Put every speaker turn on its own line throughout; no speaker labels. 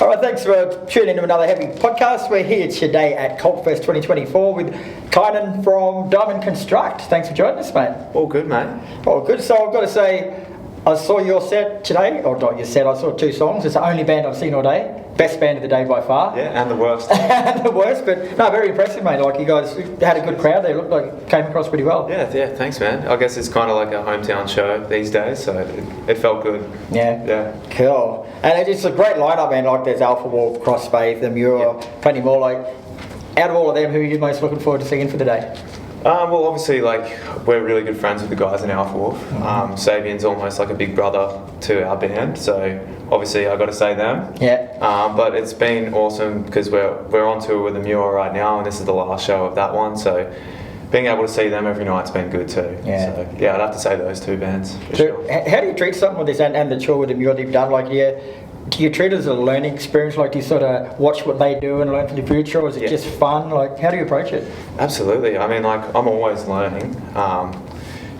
All right, thanks for tuning into another heavy podcast. We're here today at Crossfaith 2024 with Kynan from Diamond Construct. Thanks for joining us, mate.
All good, mate.
All good. So I've got to say, I saw your set today, or not your set, I saw two songs. It's the only band I've seen all day. Best band of the day by far.
Yeah, and the worst.
And the worst, but no, very impressive, mate. Like, you guys had a good crowd there. Looked like it came across pretty well.
Yeah, thanks, man. I guess it's kind of like a hometown show these days, so it felt good.
Yeah. Cool. And it's a great lineup, man. Like, there's Alpha Wolf, Crossfaith, Emmure, plenty more. Like, out of all of them, who are you most looking forward to seeing for the day?
Well, obviously, like, we're really good friends with the guys in Alpha Wolf. Sabian's almost like a big brother to our band, so obviously I got to say them.
Yeah.
But it's been awesome because we're on tour with Emmure right now, and this is the last show of that one, so being able to see them every night's been good too.
Yeah.
So, yeah, I'd have to say those two bands for sure.
How do you treat something with this and the tour with Emmure that you've done? Like, do you treat it as a learning experience? Like, do you sort of watch what they do and learn for the future, or is it just fun? Like, how do you approach it?
Absolutely. I mean, like, I'm always learning.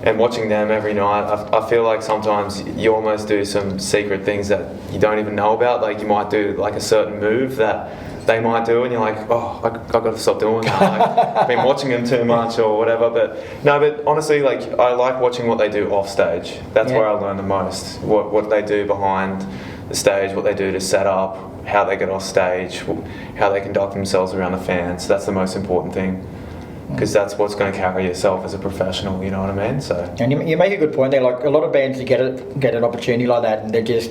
And watching them every night, I feel like sometimes you almost do some secret things that you don't even know about. Like, you might do like a certain move that they might do, and you're like, oh, I've got to stop doing that. Like, I've been watching them too much or whatever. But honestly, like, I like watching what they do off stage. That's where I learn the most. What they do behind the stage, what they do to set up, how they get off stage, how they conduct themselves around the fans. That's the most important thing, because that's what's going to carry yourself as a professional, you know what I mean? So. And
you make a good point there. Like, a lot of bands, you get an opportunity like that, and they're just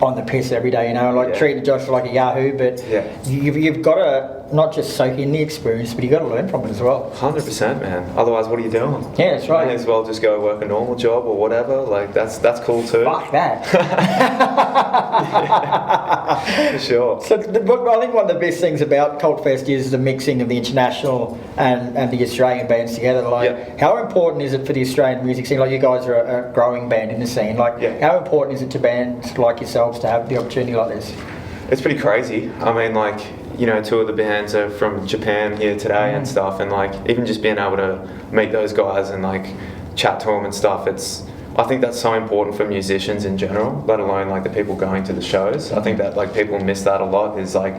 on the piss every day, you know, like treating Josh like a yahoo. But you've got to not just soak in the experience, but you've got to learn from it as well.
100%, man. Otherwise, what are you doing?
Yeah, that's right.
You may as well just go work a normal job or whatever. Like, that's cool too.
Fuck that.
For sure.
So I think one of the best things about Crossfaith is the mixing of the international and the Australian bands together. Like, how important is it for the Australian music scene? Like, you guys are a growing band in the scene. Like, how important is it to bands like yourselves to have the opportunity like this?
It's pretty crazy. I mean, like, you know, two of the bands are from Japan here today and stuff, and like, even just being able to meet those guys and like chat to them and stuff, I think that's so important for musicians in general, let alone like the people going to the shows. I think that like people miss that a lot, is like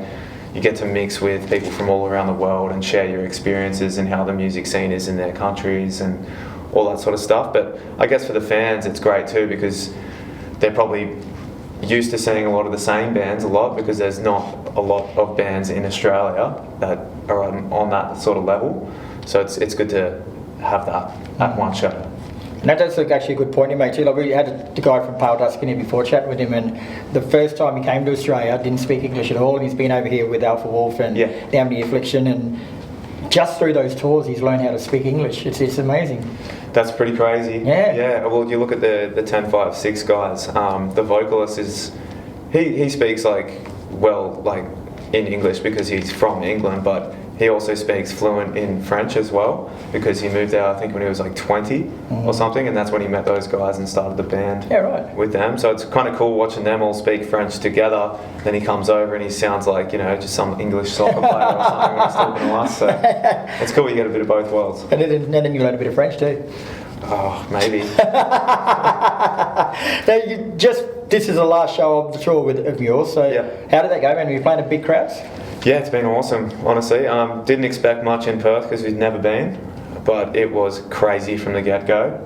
you get to mix with people from all around the world and share your experiences and how the music scene is in their countries and all that sort of stuff. But I guess for the fans it's great too, because they're probably used to seeing a lot of the same bands a lot, because there's not a lot of bands in Australia that are on that sort of level. So it's good to have that at one show.
And that's actually a good point you make too. Like, we had the guy from Paledusk in here before, chatting with him, and the first time he came to Australia didn't speak English at all, and he's been over here with Alpha Wolf and Down the Affliction, and just through those tours he's learned how to speak English. It's amazing. That's
pretty crazy. Yeah. Well, you look at the 10-5-6 guys. The vocalist is he speaks like in English because he's from England, but he also speaks fluent in French as well, because he moved out, I think, when he was like 20 or something, and that's when he met those guys and started the band with them. So it's kind of cool watching them all speak French together. Then he comes over and he sounds like, you know, just some English soccer player or something when he's talking to us. So it's cool, you get a bit of both worlds.
And then you learn a bit of French too.
Oh, maybe.
Now, this is the last show of the tour of yours, so how did that go, man? Were you playing at big crowds?
Yeah, it's been awesome, honestly. Didn't expect much in Perth because we'd never been, but it was crazy from the get-go.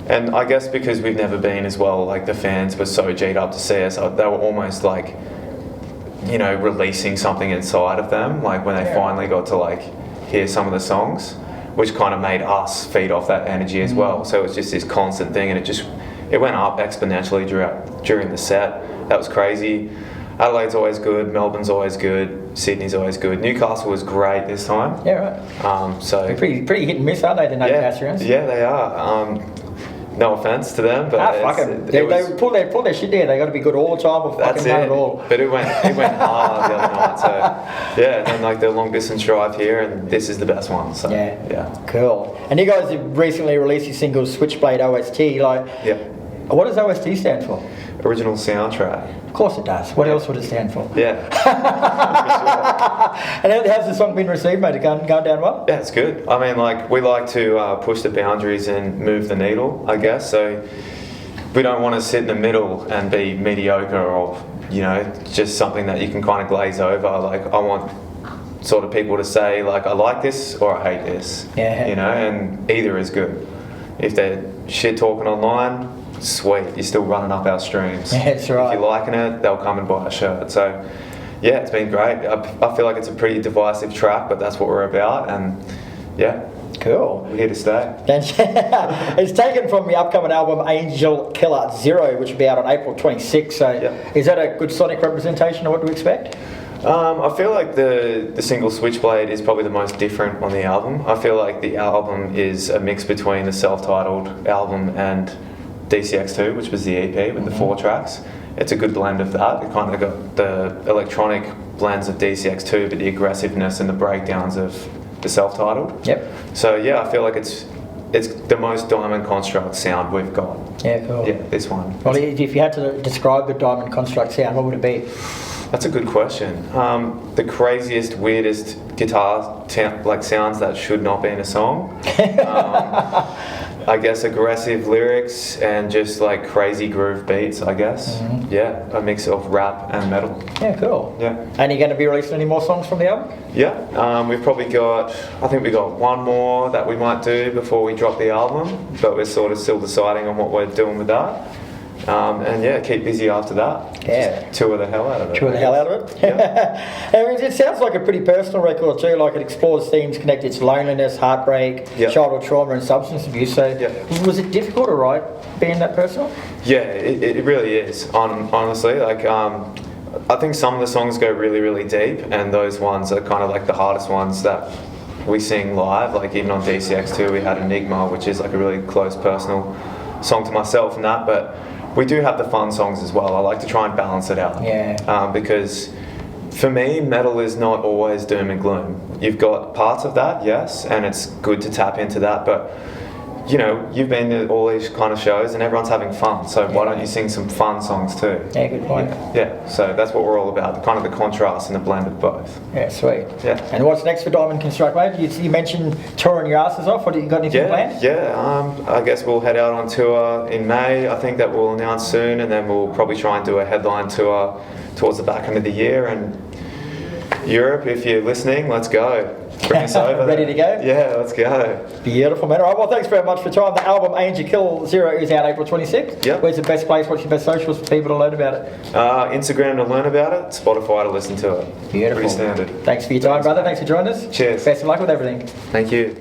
And I guess because we've never been as well, like, the fans were so G'd up to see us, they were almost like, you know, releasing something inside of them, like when they finally got to like hear some of the songs, which kind of made us feed off that energy as well. So it was just this constant thing, and it went up exponentially during the set. That was crazy. Adelaide's always good, Melbourne's always good, Sydney's always good. Newcastle was great this time.
Yeah, right. So they're pretty hit and miss, aren't they, the Newcastleians?
Yeah, they are. No offence to them, but
fuck them. They pull their shit there. They got to be good all the time or fucking none at all.
But it went hard the other night. So yeah, and then like the long distance drive here, and this is the best one. So yeah,
cool. And you guys have recently released your single Switchblade OST. Like, what does OST stand for?
Original soundtrack.
Of course it does. What else would it stand for?
Yeah.
And how's the song been received, mate? Going down well?
Yeah, it's good. I mean, like, we like to push the boundaries and move the needle, I guess. So we don't want to sit in the middle and be mediocre or, you know, just something that you can kind of glaze over. Like, I want sort of people to say, like, I like this or I hate this.
Yeah.
You know, and either is good. If they're shit talking online, sweet, you're still running up our streams.
Yeah, that's right.
If you're liking it, they'll come and buy a shirt. So, yeah, it's been great. I feel like it's a pretty divisive track, but that's what we're about, and yeah.
Cool.
We're here to stay.
It's taken from the upcoming album Angel Killer Zero, which will be out on April 26th. So, is that a good sonic representation of what to expect?
I feel like the single Switchblade is probably the most different on the album. I feel like the album is a mix between the self-titled album and DCX2, which was the EP with the 4 tracks. It's a good blend of that. It kind of got the electronic blends of DCX2, but the aggressiveness and the breakdowns of the self-titled.
Yep.
So yeah, I feel like it's the most Diamond Construct sound we've got.
Yeah, cool.
Yeah, this one.
Well, if you had to describe the Diamond Construct sound, what would it be?
That's a good question. The craziest, weirdest guitar sounds that should not be in a song. I guess aggressive lyrics and just like crazy groove beats, I guess. Mm-hmm. Yeah, a mix of rap and metal.
Yeah, cool.
Yeah.
And you're going to be releasing any more songs from the album?
Yeah, we've probably got, I think we got one more that we might do before we drop the album, but we're sort of still deciding on what we're doing with that. And yeah, keep busy after that.
Yeah.
Just tour the hell out of it.
Tour the hell out of it?
Yeah.
I mean, it sounds like a pretty personal record too, like it explores themes connected to loneliness, heartbreak, childhood trauma and substance abuse. So was it difficult to write being that personal?
Yeah, it really is, honestly. Like, I think some of the songs go really, really deep, and those ones are kind of like the hardest ones that we sing live. Like even on DCX2 we had Enigma, which is like a really close personal song to myself and that, but we do have the fun songs as well. I like to try and balance it out.
Yeah.
Because for me, metal is not always doom and gloom. You've got parts of that, yes, and it's good to tap into that, but you know, you've been to all these kind of shows and everyone's having fun, so why don't you sing some fun songs too?
Yeah, good point.
Yeah, so that's what we're all about, kind of the contrast and the blend of both.
Yeah, sweet.
Yeah.
And what's next for Diamond Construct, mate? You mentioned touring your asses off. What do you got anything planned?
Yeah, I guess we'll head out on tour in May. I think that we'll announce soon, and then we'll probably try and do a headline tour towards the back end of the year. And Europe, if you're listening, let's go. Bring us over.
Ready to go?
Yeah, let's go.
Beautiful, man. All right, well, thanks very much for your time. The album Angel Killer Zero is out April 26th.
Yep.
Where's the best place? What's your best socials for people to learn about it?
Instagram to learn about it, Spotify to listen to it.
Beautiful.
Pretty standard.
Thanks for your time, brother. Thanks for joining us.
Cheers.
Best of luck with everything.
Thank you.